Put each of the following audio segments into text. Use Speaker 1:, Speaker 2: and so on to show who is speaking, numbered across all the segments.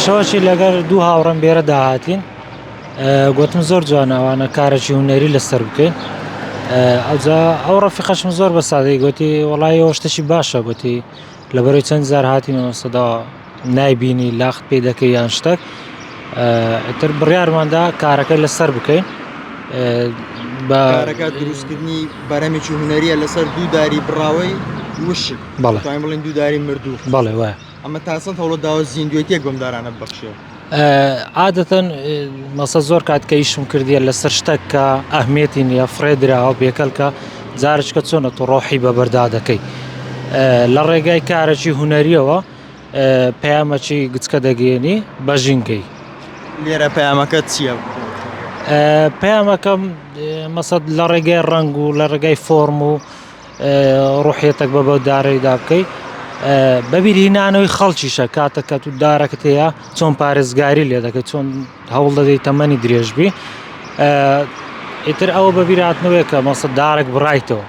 Speaker 1: شەوەشی لەگەر دوو هاوڕێم بێرە داهاتین گوتم زۆر جوانە ئەوانە کارێکی هونەری لەسەر بکەین. ئەو ڕەفیقەشم زۆر بە سادەی گوتی وەڵای ئەوە شتێکی باشە، گوتی لەبەرەوەی چەند جار هاتینەوە سەداوە نایبینی لاخت پێ دەکەی یان شتێک، ئیتر بڕیارماندا کارەکەی لەسەر بکەین.
Speaker 2: کارەکە دروستکردنی بەرەمێکی هونەریە لەسەر دووداری بڕاوەی وشک، توانین بڵێن دووداری مردوو.
Speaker 1: بەڵێ وایە.
Speaker 2: ئەمە تاسەند هەوڵە داوە زیندوێتیەک بەمدارانە ببەخشێ.
Speaker 1: عادەتەن مەسە زۆر کاتکە ئیشم کردیە لەسەر شتێک کە ئەهمێتی نییە فرێدراوە بێکەلکە جارشکە چۆنە تو ڕۆحی بەبەردا دەکەی لە ڕێگای کارێکی هونەریەوە پەیامەکی گچکە دەگەێنی بە ژینگەی.
Speaker 2: لێرە پەیامەکە چییە؟
Speaker 1: پەیامەکەم مەسەد لە ڕێگای ڕنگ و لە ڕێگای فۆرم و ڕوحێتێک بە بەودارەیدا بکەی، بەبیرهێنانەوەی خەڵکیشە کاتەکە تو دارەکەت هەیە چۆن پارێزگاری لێ دەکەیت، چۆن هەوڵ دەدەیت تەمەنی درێژبی. ئیتر ئەوە بەبیرهاتنەوەیە کە مەسەد دارێک بڕایتەوە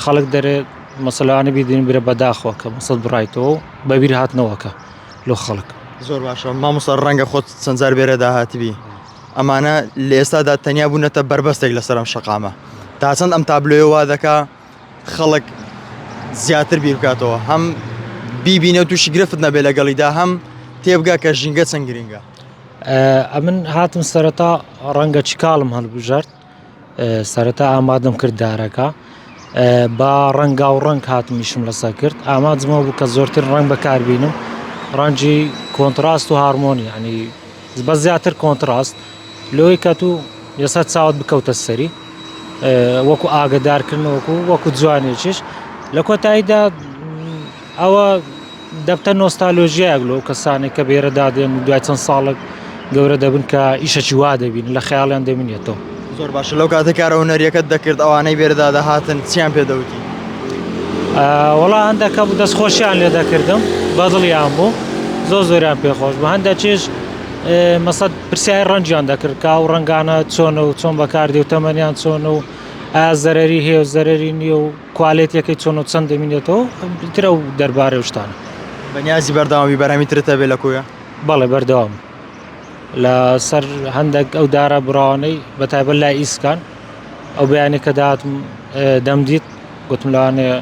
Speaker 1: خەڵک دەرێت مەسەلەوانە بیدین برە بەداخەوە کە مەسەد بڕایتەوە بەبیرهاتنەوەکە لۆ خەڵک.
Speaker 2: زۆر باشە مامۆستا، ڕەنگە خۆت چەند جار بێرە داهاتبی، ئەمانە لە ئێستادا تەنیا بوونەتە بربەستێک لەسەر ئەم شەقامە، تا چەند ئەم تابلۆیە وا دەکا خەڵک زیاتر بیر بکاتەوە، هەم بیبینە و تووشی گرفت نەبێ لەگەڵیدا، هەم تێبگا کە ژینگە چەند گرنگە.
Speaker 1: ئەمن هاتم سەرەتا ڕەنگە چیکاڵم هەڵبژارد، سەرەتا ئامادەم کرد دارەکە با ڕەنگا و ڕەنگ هاتمیشم لەسەر کرد، ئامادەمەوە بوو کە زۆرتر ڕەنگ بەکاربینم، ڕەنگی کۆنتراست و هارمۆنی، ینی بە زیاتر کۆنتراست لەوەی کە تو ێستا چاوت بکەوتە سەری وەکو ئاگدارکردن وەکو جوانێکیش لە کۆتاییدا ئەوە دەبتە نۆستالۆژیایەک لەو کەسانێک کە بێرە دادێن و دوای چەند ساڵێک گەورە دەبن کە ئیشەکی وا دەبین لە خەیاڵیان دەبینێتەوە.
Speaker 2: زۆر باشە. لەو کاتە کارە هونەریەکەت دەکرد ئەوانەی بێرەدا دەهاتن چیان پێدەوتی؟
Speaker 1: وەڵا هەندێکە بوو دەستخۆشیان لێ دەکردم، بەدڵیان بوو، زۆریان پێخۆش بوو. هەندێکیش مەسەد پرسیای ڕەنجیان دەکرد کا و ڕەنگانە چۆنە و چۆن بەکاردێ و تەمەنیان چۆنە و ئایا زەرەری هەیە و زەرەری نییە و کوالێتیەکەی چۆن و چەند دەمینێتەوە ترە و دەربارەی شتانە.
Speaker 2: بەنیازی بەردەوامی بەرهەمی ترتە بێ لە کوێە؟
Speaker 1: بەڵێ بەردەوام لە سەر هەندێک ئەو دارە براوانەی بەتایبەت لای ئیسکان ئەو بەیانی کە داهاتم دەمدیت گوتم لەوانەیە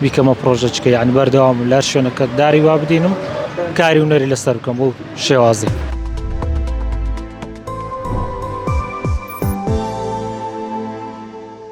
Speaker 1: بیکەمە پرۆژەچکە، یعنی بەردەوام لەر شوێنەکە داری وا بدینم کاری هونەری لەسەر بکەم بۆ شێوازی.